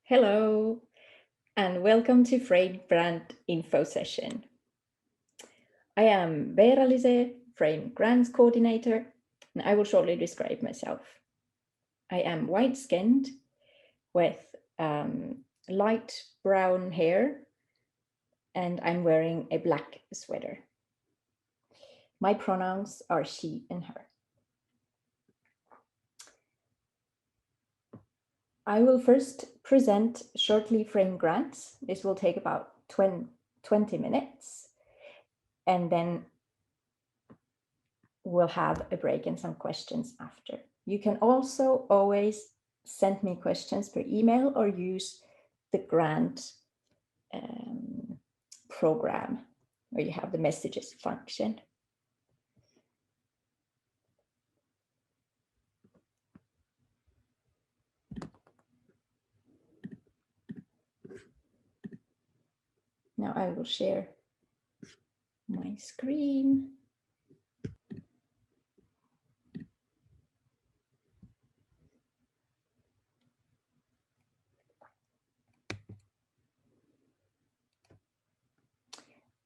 Hello, and welcome to Frame Grant Info Session. I am Veera Lizé, Frame Grants Coordinator, and I will shortly describe myself. I am white-skinned with light brown hair, and I'm wearing a black sweater. My pronouns are she and her. I will first present shortly Frame Grants. This will take about 20 minutes, and then we'll have a break and some questions after. You can also always send me questions per email or use the grant program where you have the messages function. Now I will share my screen.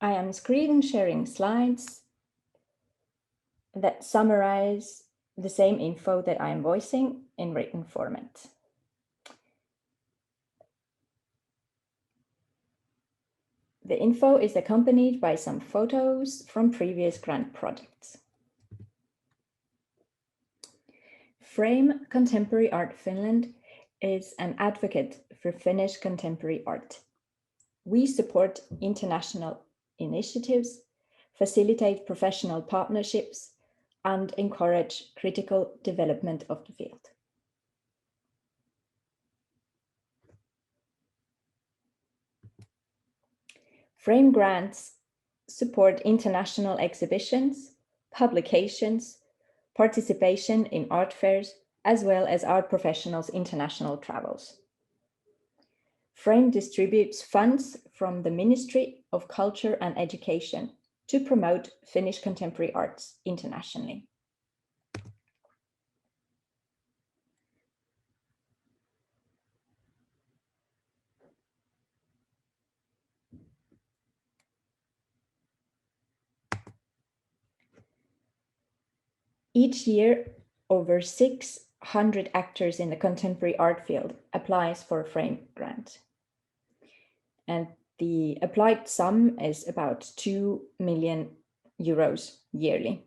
I am screen sharing slides that summarize the same info that I am voicing in written format. The info is accompanied by some photos from previous grant projects. Frame Contemporary Art Finland is an advocate for Finnish contemporary art. We support international initiatives, facilitate professional partnerships, and encourage critical development of the field. Frame grants support international exhibitions, publications, participation in art fairs, as well as art professionals' international travels. Frame distributes funds from the Ministry of Culture and Education to promote Finnish contemporary arts internationally. Each year, over 600 actors in the contemporary art field applies for a Frame grant. And the applied sum is about 2 million euros yearly.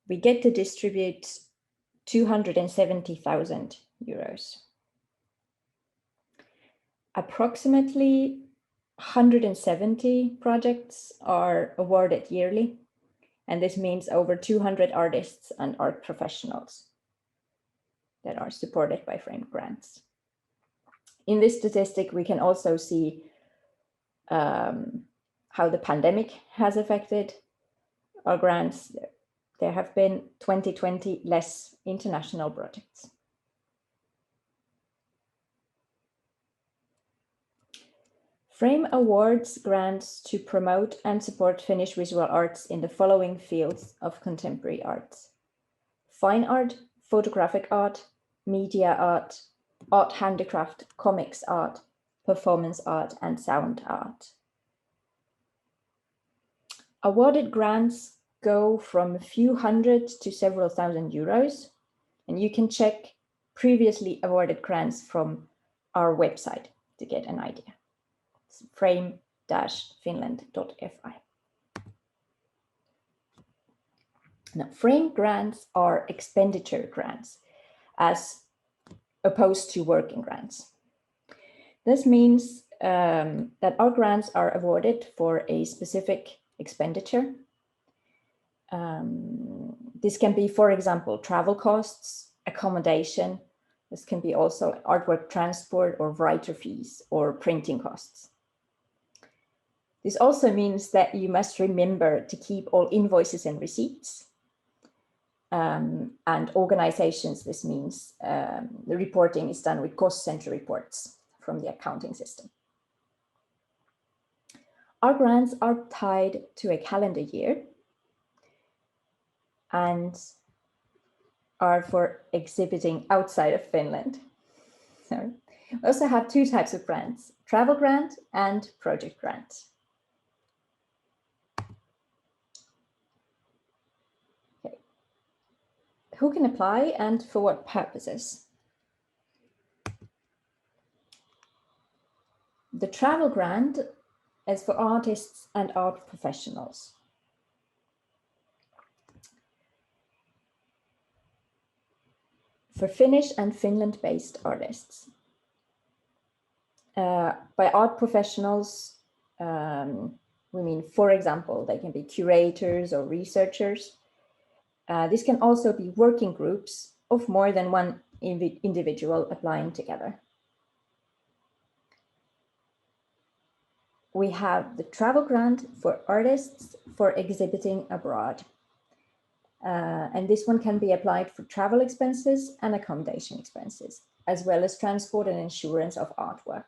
We get to distribute 270,000 euros. Approximately 170 projects are awarded yearly, and this means over 200 artists and art professionals that are supported by Frame grants. In this statistic, we can also see how the pandemic has affected our grants. There have been 2020 less international projects. Frame awards grants to promote and support Finnish visual arts in the following fields of contemporary arts: fine art, photographic art, media art, art handicraft, comics art, performance art, and sound art. Awarded grants go from a few hundred to several thousand euros, and you can check previously awarded grants from our website to get an idea. It's frame-finland.fi. Now, Frame grants are expenditure grants as opposed to working grants. This means that our grants are awarded for a specific expenditure. This can be, for example, travel costs, accommodation. This can be also artwork transport or writer fees or printing costs. This also means that you must remember to keep all invoices and receipts. And organizations, this means the reporting is done with cost center reports from the accounting system. Our grants are tied to a calendar year and are for exhibiting outside of Finland. We also have two types of grants, travel grant and project grant. Okay. Who can apply and for what purposes? The travel grant is for artists and art professionals. For Finnish and Finland-based artists. By art professionals, we mean, for example, they can be curators or researchers. This can also be working groups of more than one individual applying together. We have the travel grant for artists for exhibiting abroad. And this one can be applied for travel expenses and accommodation expenses, as well as transport and insurance of artwork.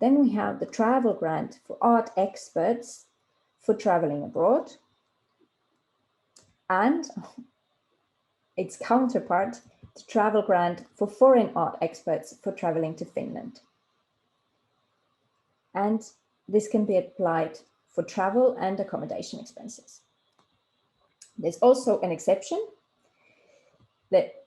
Then we have the travel grant for art experts for traveling abroad, and its counterpart, the travel grant for foreign art experts for traveling to Finland. And this can be applied for travel and accommodation expenses. There's also an exception that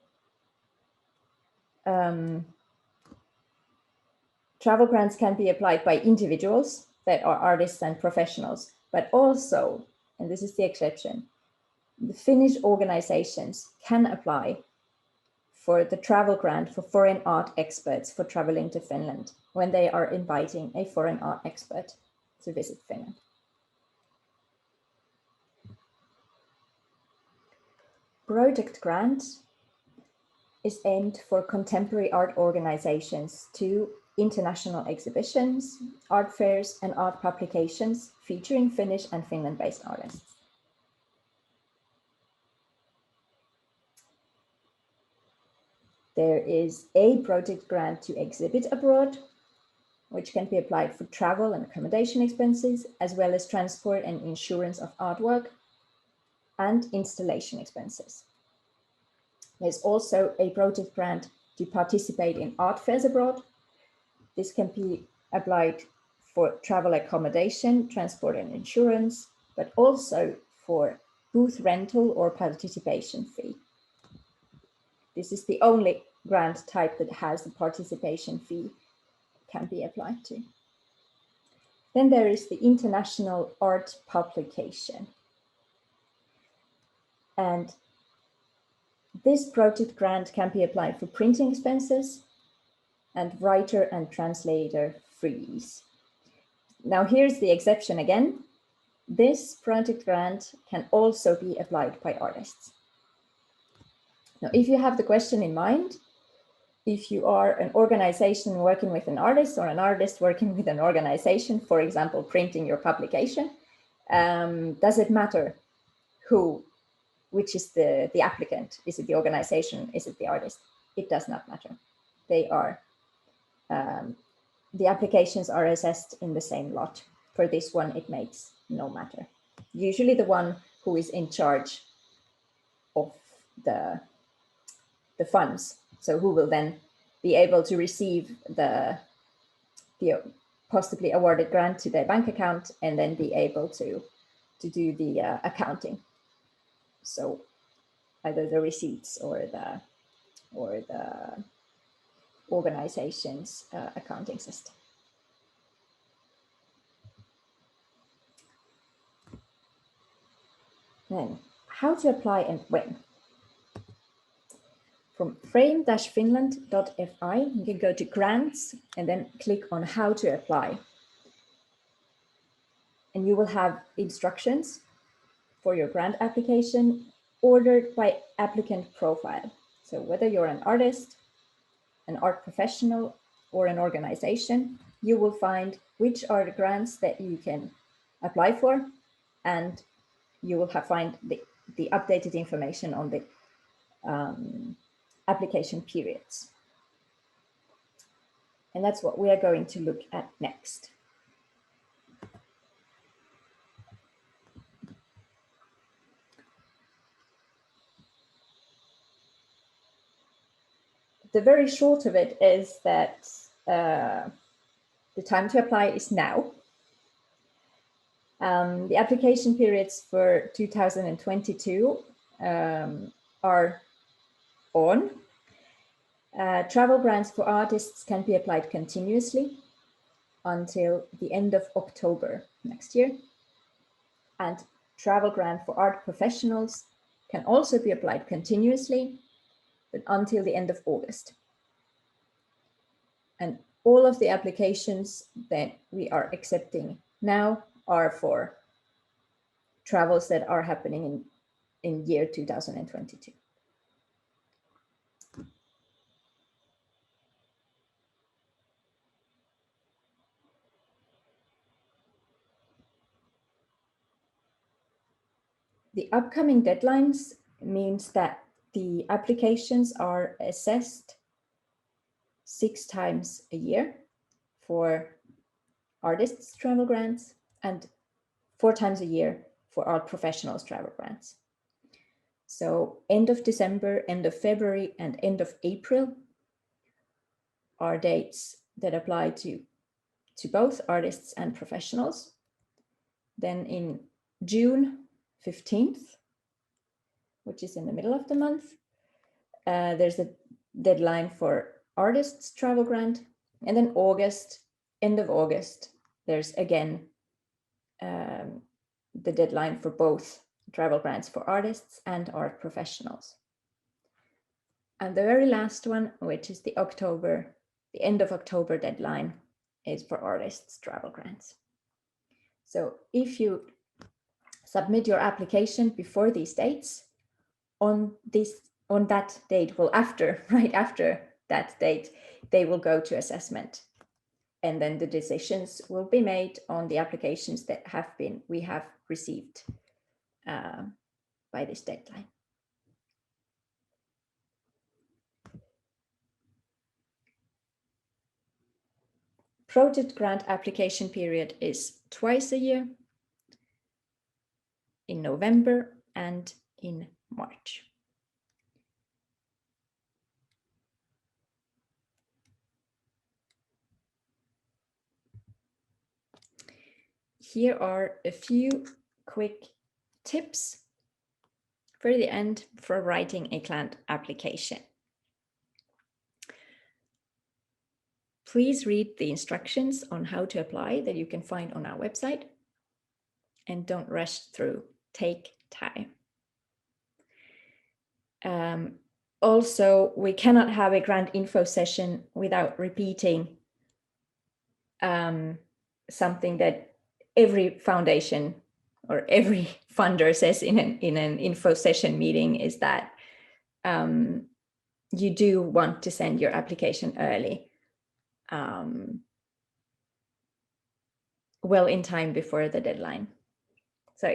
travel grants can be applied by individuals that are artists and professionals, but also, and this is the exception, the Finnish organizations can apply for the travel grant for foreign art experts for traveling to Finland when they are inviting a foreign art expert to visit Finland. Project grant is aimed for contemporary art organizations to international exhibitions, art fairs, and art publications featuring Finnish and Finland-based artists. There is a project grant to exhibit abroad, which can be applied for travel and accommodation expenses, as well as transport and insurance of artwork and installation expenses. There's also a project grant to participate in art fairs abroad. This can be applied for travel accommodation, transport and insurance, but also for booth rental or participation fee. This is the only grant type that has the participation fee can be applied to. Then there is the international art publication. And this project grant can be applied for printing expenses and writer and translator fees. Now here's the exception again. This project grant can also be applied by artists. Now, if you have the question in mind, if you are an organization working with an artist or an artist working with an organization, for example, printing your publication, does it matter which is the applicant? Is it the organization? Is it the artist? It does not matter. They are, the applications are assessed in the same lot. For this one, it makes no matter. Usually the one who is in charge of the funds, so who will then be able to receive the possibly awarded grant to their bank account and then be able to do the accounting. So either the receipts or the organization's accounting system. Then, how to apply and when? From frame-finland.fi, you can go to grants and then click on how to apply. And you will have instructions for your grant application ordered by applicant profile. So whether you're an artist, an art professional, or an organization, you will find which are the grants that you can apply for, and you will find the updated information on the application periods. And that's what we are going to look at next. the very short of it is that the time to apply is now. The application periods for 2022 are on. Travel grants for artists can be applied continuously until the end of October next year. And travel grant for art professionals can also be applied continuously, but until the end of August. And all of the applications that we are accepting now are for travels that are happening in year 2022. The upcoming deadlines means that the applications are assessed 6 times a year for artists' travel grants and 4 times a year for art professionals' travel grants. So end of December, end of February, and end of April are dates that apply to both artists and professionals. Then in June 15th, which is in the middle of the month, there's a deadline for artists' travel grant. And then August, end of August, there's again the deadline for both travel grants for artists and art professionals. And the very last one, which is the end of October deadline, is for artists' travel grants. So if you submit your application before these dates, on that date, well, right after that date, they will go to assessment. And then the decisions will be made on the applications that we have received by this deadline. Project grant application period is twice a year, in November and in March. Here are a few quick tips for the end for writing a grant application. Please read the instructions on how to apply that you can find on our website, and don't rush through. Take time. Also, we cannot have a grant info session without repeating something that every foundation or every funder says in an info session meeting, is that you do want to send your application early, well in time before the deadline. So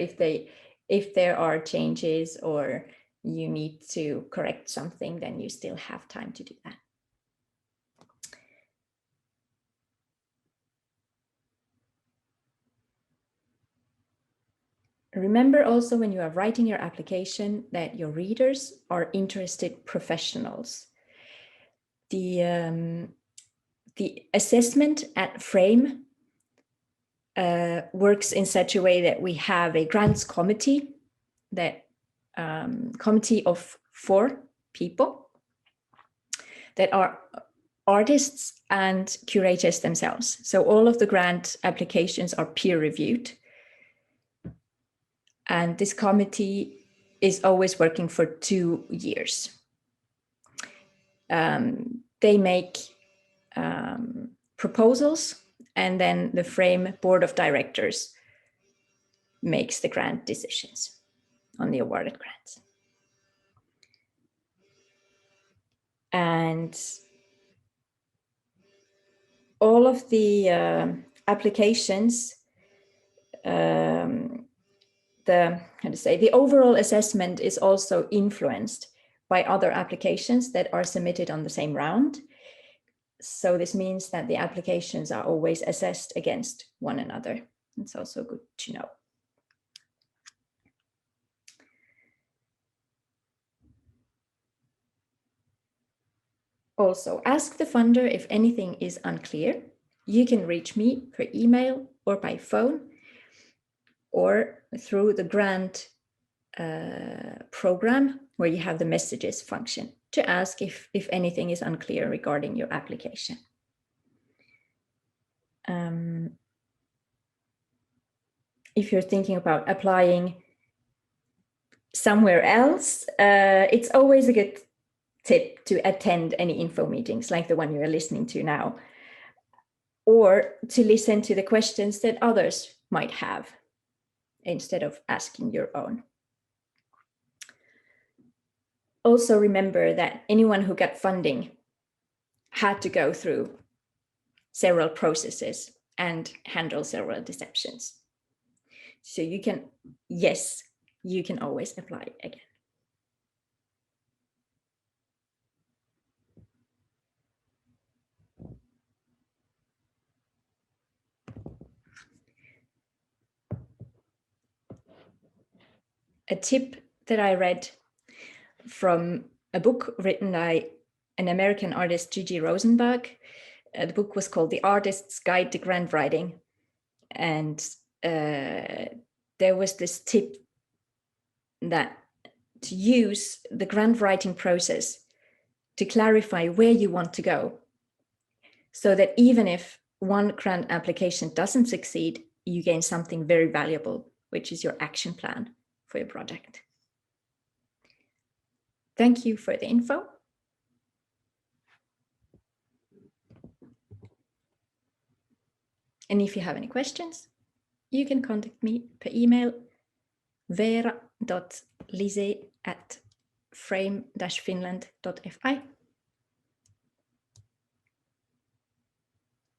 if there are changes or you need to correct something, then you still have time to do that. Remember also, when you are writing your application, that your readers are interested professionals. The assessment at Frame works in such a way that we have a grants committee, committee of 4 people that are artists and curators themselves. So all of the grant applications are peer reviewed. And this committee is always working for 2 years. They make proposals, and then the Frame board of directors makes the grant decisions on the awarded grants. And all of the applications, the overall assessment is also influenced by other applications that are submitted on the same round. So this means that the applications are always assessed against one another. It's also good to know. Also, ask the funder if anything is unclear. You can reach me per email or by phone or through the grant program where you have the messages function to ask if anything is unclear regarding your application. If you're thinking about applying somewhere else, it's always a good tip to attend any info meetings like the one you're listening to now, or to listen to the questions that others might have instead of asking your own. Also remember that anyone who got funding had to go through several processes and handle several deceptions. So you can, yes, you can always apply again. A tip that I read from a book written by an American artist, Gigi Rosenberg. The book was called The Artist's Guide to Grant Writing. And there was this tip that to use the grant writing process to clarify where you want to go, so that even if one grant application doesn't succeed, you gain something very valuable, which is your action plan for your project. Thank you for the info. And if you have any questions, you can contact me per email veera.lizé@frame-finland.fi,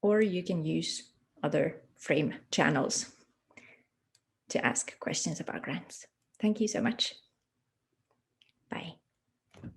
or you can use other Frame channels to ask questions about grants. Thank you so much. Bye.